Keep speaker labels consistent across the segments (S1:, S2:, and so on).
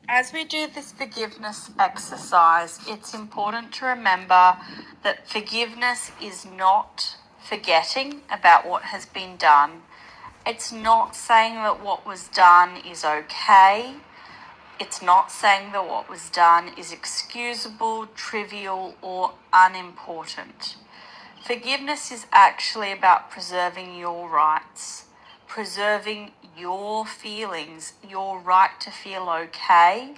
S1: As we do this forgiveness exercise, it's important to remember that forgiveness is not forgetting about what has been done. It's not saying that what was done is okay. It's not saying that what was done is excusable, trivial, or unimportant. Forgiveness is actually about preserving your rights, preserving your feelings, your right to feel okay,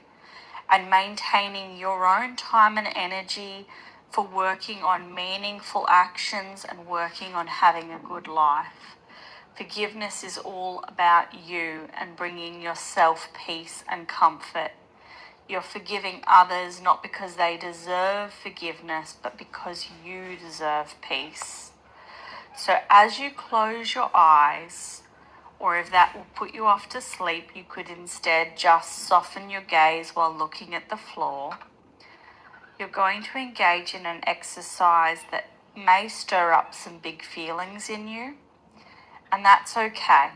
S1: and maintaining your own time and energy for working on meaningful actions and working on having a good life. Forgiveness is all about you and bringing yourself peace and comfort. You're forgiving others not because they deserve forgiveness, but because you deserve peace. So as you close your eyes, or if that will put you off to sleep, you could instead just soften your gaze while looking at the floor. You're going to engage in an exercise that may stir up some big feelings in you, and that's okay.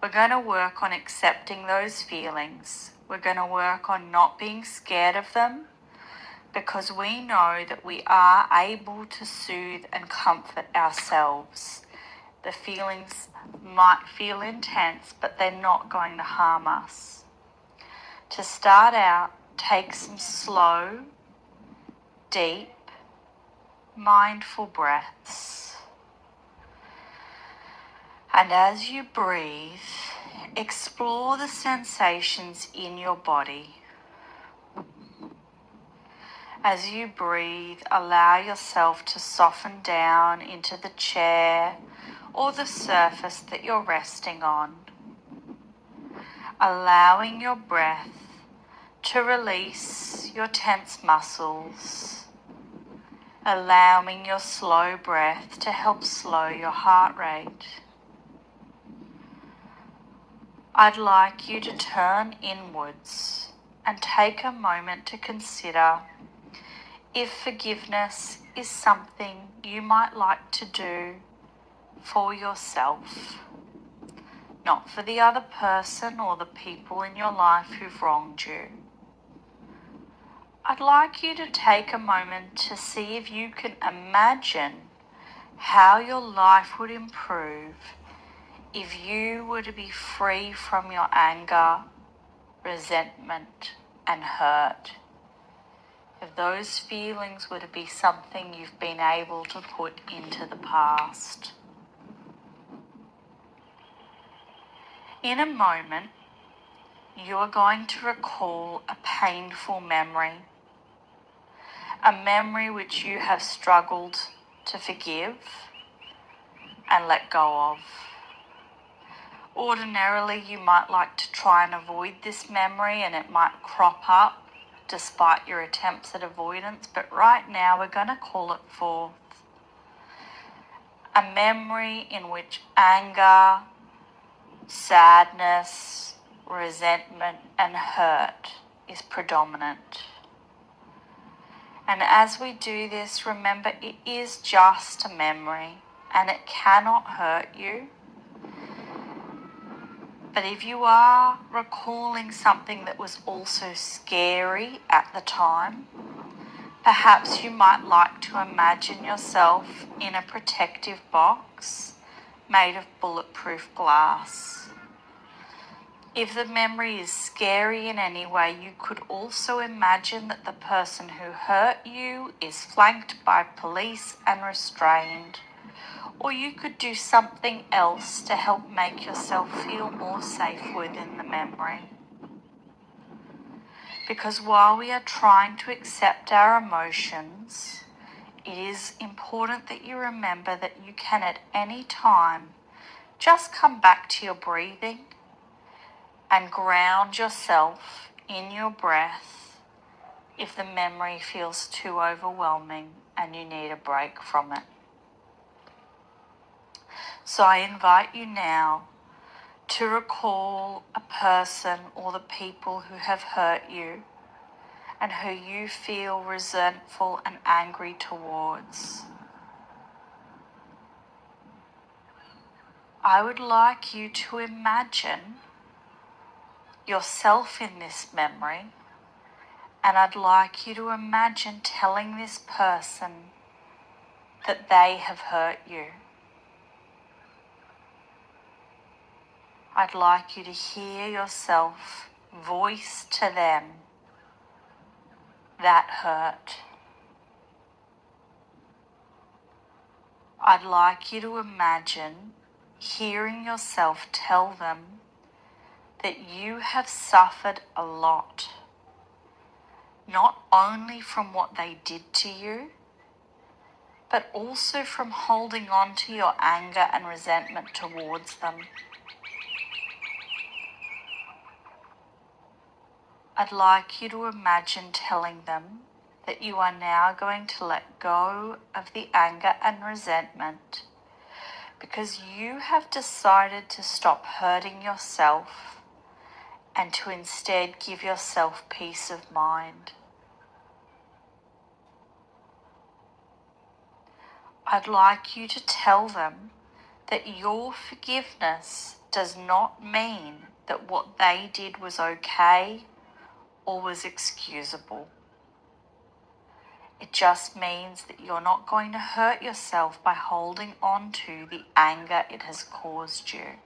S1: We're going to work on accepting those feelings. We're going to work on not being scared of them, because we know that we are able to soothe and comfort ourselves. The feelings might feel intense, but they're not going to harm us. To start out, take some slow, deep, mindful breaths. And as you breathe, explore the sensations in your body. As you breathe, allow yourself to soften down into the chair or the surface that you're resting on, allowing your breath to release your tense muscles, allowing your slow breath to help slow your heart rate. I'd like you to turn inwards and take a moment to consider if forgiveness is something you might like to do for yourself, not for the other person or the people in your life who've wronged you. I'd like you to take a moment to see if you can imagine how your life would improve if you were to be free from your anger, resentment, and hurt. If those feelings were to be something you've been able to put into the past. In a moment, you are going to recall a painful memory, a memory which you have struggled to forgive and let go of. Ordinarily, you might like to try and avoid this memory, and it might crop up despite your attempts at avoidance, but right now we're going to call it forth. A memory in which anger, sadness, resentment, and hurt is predominant. And as we do this, remember it is just a memory and it cannot hurt you. But if you are recalling something that was also scary at the time, perhaps you might like to imagine yourself in a protective box made of bulletproof glass. If the memory is scary in any way, you could also imagine that the person who hurt you is flanked by police and restrained. Or you could do something else to help make yourself feel more safe within the memory. Because while we are trying to accept our emotions, it is important that you remember that you can at any time just come back to your breathing and ground yourself in your breath if the memory feels too overwhelming and you need a break from it. So I invite you now to recall a person or the people who have hurt you and who you feel resentful and angry towards. I would like you to imagine yourself in this memory, and I'd like you to imagine telling this person that they have hurt you. I'd like you to hear yourself voice to them that hurt. I'd like you to imagine hearing yourself tell them that you have suffered a lot, not only from what they did to you, but also from holding on to your anger and resentment towards them. I'd like you to imagine telling them that you are now going to let go of the anger and resentment because you have decided to stop hurting yourself and to instead give yourself peace of mind. I'd like you to tell them that your forgiveness does not mean that what they did was okay or was excusable. It just means that you're not going to hurt yourself by holding on to the anger it has caused you.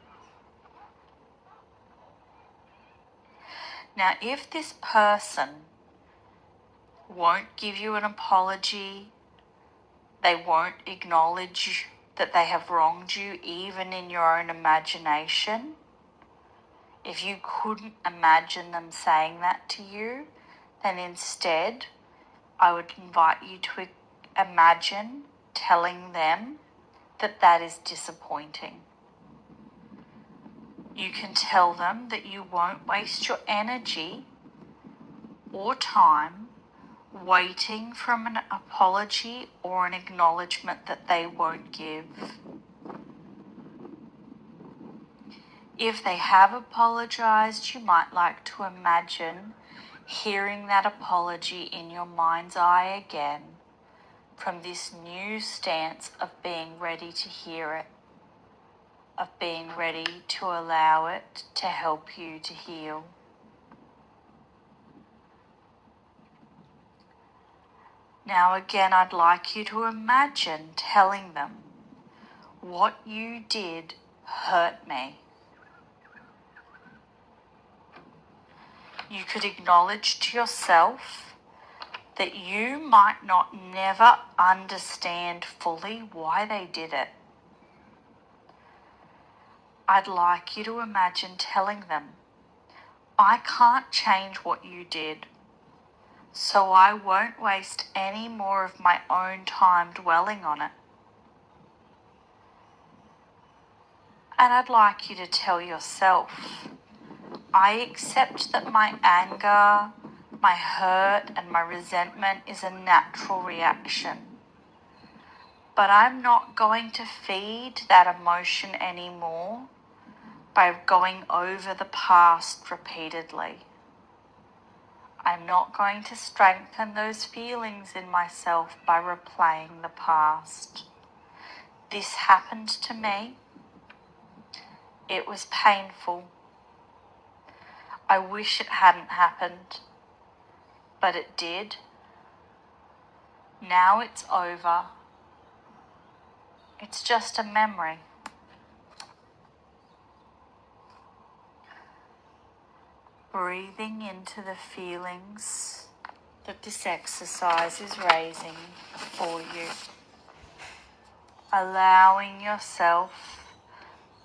S1: Now, if this person won't give you an apology, they won't acknowledge that they have wronged you even in your own imagination, if you couldn't imagine them saying that to you, then instead I would invite you to imagine telling them that that is disappointing. You can tell them that you won't waste your energy or time waiting for an apology or an acknowledgement that they won't give. If they have apologized, you might like to imagine hearing that apology in your mind's eye again from this new stance of being ready to hear it, of being ready to allow it to help you to heal. Now again, I'd like you to imagine telling them, what you did hurt me. You could acknowledge to yourself that you might not never understand fully why they did it. I'd like you to imagine telling them, I can't change what you did, so I won't waste any more of my own time dwelling on it. And I'd like you to tell yourself, I accept that my anger, my hurt, and my resentment is a natural reaction. But I'm not going to feed that emotion anymore by going over the past repeatedly. I'm not going to strengthen those feelings in myself by replaying the past. This happened to me. It was painful. I wish it hadn't happened, but it did. Now it's over. It's just a memory. Breathing into the feelings that this exercise is raising for you. Allowing yourself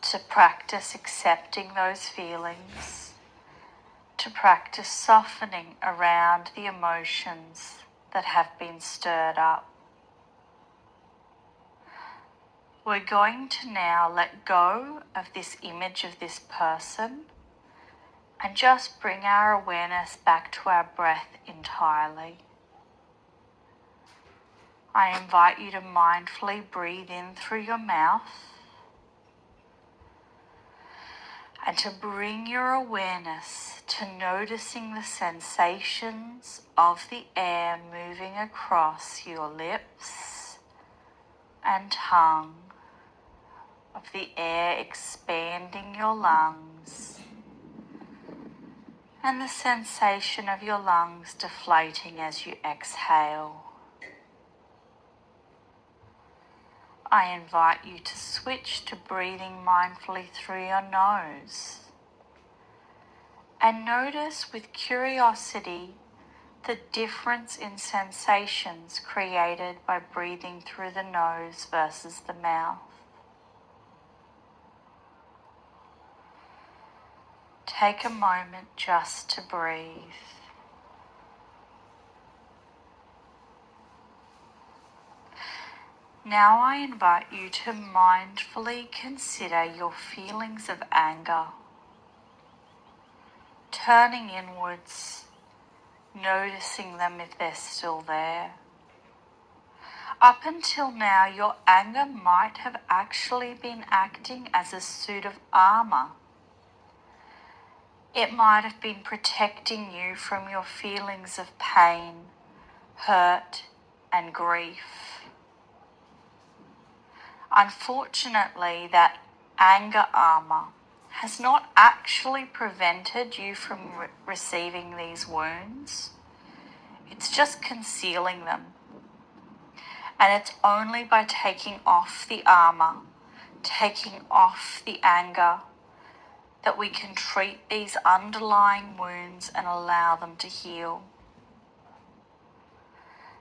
S1: to practice accepting those feelings, to practice softening around the emotions that have been stirred up. We're going to now let go of this image of this person and just bring our awareness back to our breath entirely. I invite you to mindfully breathe in through your mouth and to bring your awareness to noticing the sensations of the air moving across your lips and tongue, of the air expanding your lungs, and the sensation of your lungs deflating as you exhale. I invite you to switch to breathing mindfully through your nose and notice with curiosity the difference in sensations created by breathing through the nose versus the mouth. Take a moment just to breathe. Now I invite you to mindfully consider your feelings of anger, turning inwards, noticing them if they're still there. Up until now, your anger might have actually been acting as a suit of armor. It might have been protecting you from your feelings of pain, hurt, and grief. Unfortunately, that anger armor has not actually prevented you from receiving these wounds. It's just concealing them. And it's only by taking off the armor, taking off the anger, that we can treat these underlying wounds and allow them to heal.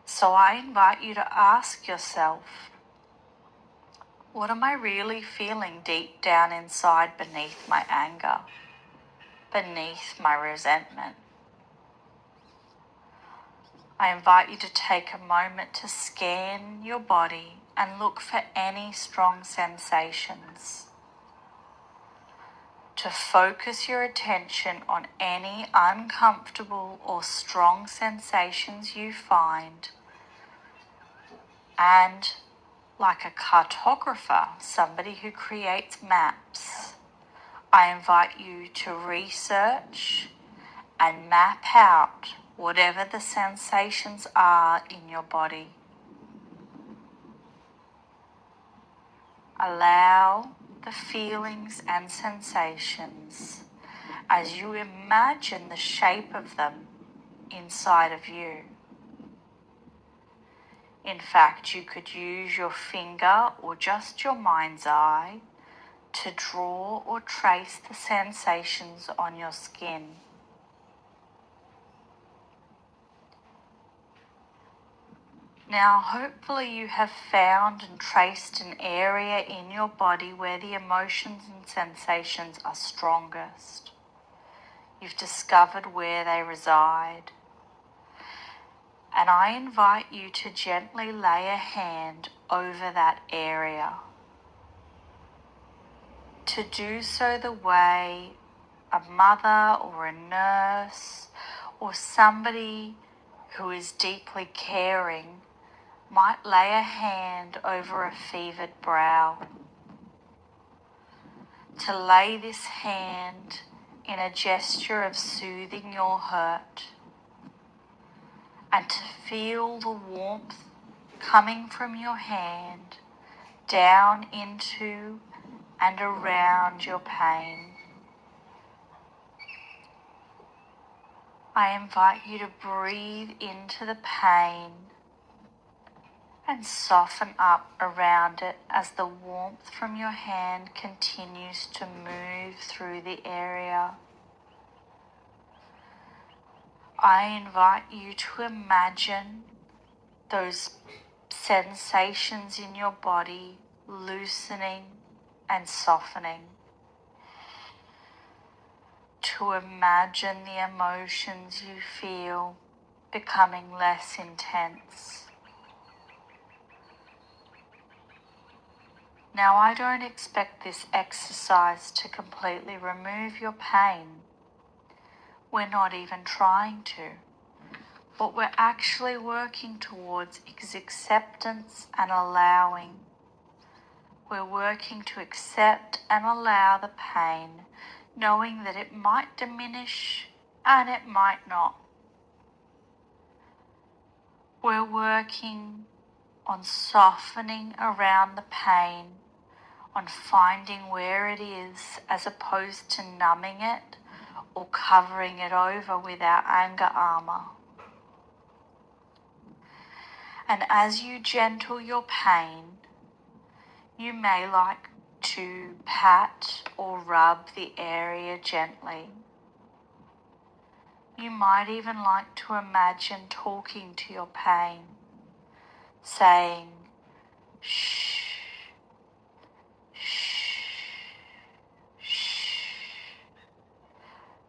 S1: So I invite you to ask yourself, what am I really feeling deep down inside beneath my anger, beneath my resentment? I invite you to take a moment to scan your body and look for any strong sensations. To focus your attention on any uncomfortable or strong sensations you find, and like a cartographer, somebody who creates maps, I invite you to research and map out whatever the sensations are in your body. Allow the feelings and sensations as you imagine the shape of them inside of you. In fact, you could use your finger or just your mind's eye to draw or trace the sensations on your skin. Now, hopefully you have found and traced an area in your body where the emotions and sensations are strongest. You've discovered where they reside. And I invite you to gently lay a hand over that area. To do so the way a mother or a nurse or somebody who is deeply caring might lay a hand over a fevered brow. To lay this hand in a gesture of soothing your hurt, and to feel the warmth coming from your hand down into and around your pain. I invite you to breathe into the pain and soften up around it as the warmth from your hand continues to move through the area. I invite you to imagine those sensations in your body loosening and softening. To imagine the emotions you feel becoming less intense. Now, I don't expect this exercise to completely remove your pain. We're not even trying to. What we're actually working towards is acceptance and allowing. We're working to accept and allow the pain, knowing that it might diminish and it might not. We're working on softening around the pain, on finding where it is as opposed to numbing it or covering it over with our anger armor. And as you gentle your pain, you may like to pat or rub the area gently. You might even like to imagine talking to your pain, saying, shh, shh, shh,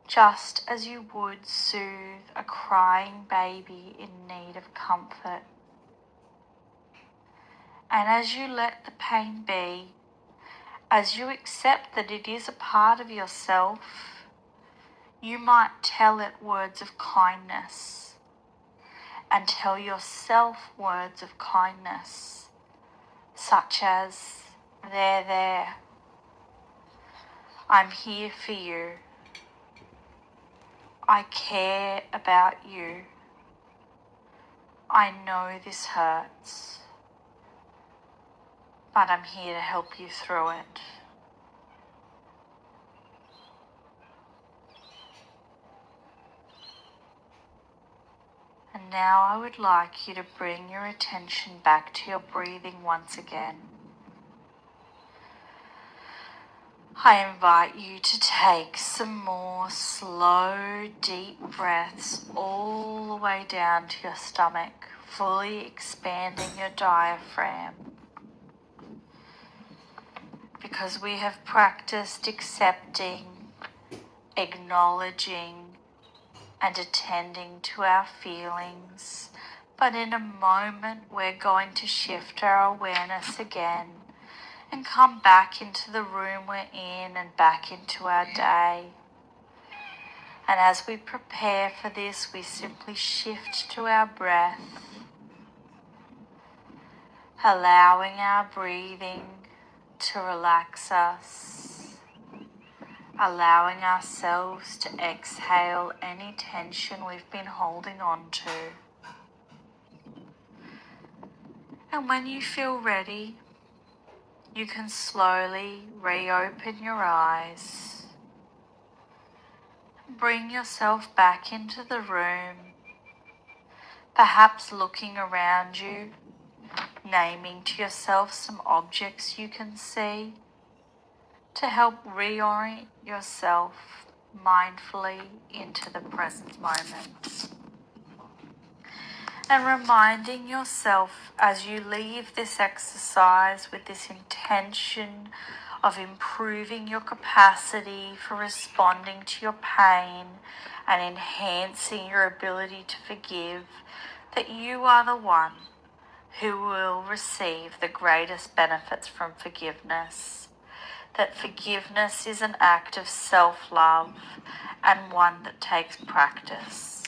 S1: just as you would soothe a crying baby in need of comfort. And as you let the pain be, as you accept that it is a part of yourself, you might tell it words of kindness and tell yourself words of kindness, such as, there, I'm here for you. I care about you. I know this hurts, but I'm here to help you through it. And now I would like you to bring your attention back to your breathing once again. I invite you to take some more slow, deep breaths all the way down to your stomach, fully expanding your diaphragm. Because we have practiced accepting, acknowledging, and attending to our feelings, but in a moment we're going to shift our awareness again and come back into the room we're in and back into our day. And as we prepare for this, we simply shift to our breath, allowing our breathing to relax us, allowing ourselves to exhale any tension we've been holding on to. And when you feel ready, you can slowly reopen your eyes. Bring yourself back into the room, perhaps looking around you, naming to yourself some objects you can see to help reorient yourself mindfully into the present moment. And reminding yourself as you leave this exercise with this intention of improving your capacity for responding to your pain and enhancing your ability to forgive, that you are the one who will receive the greatest benefits from forgiveness. That forgiveness is an act of self-love and one that takes practice.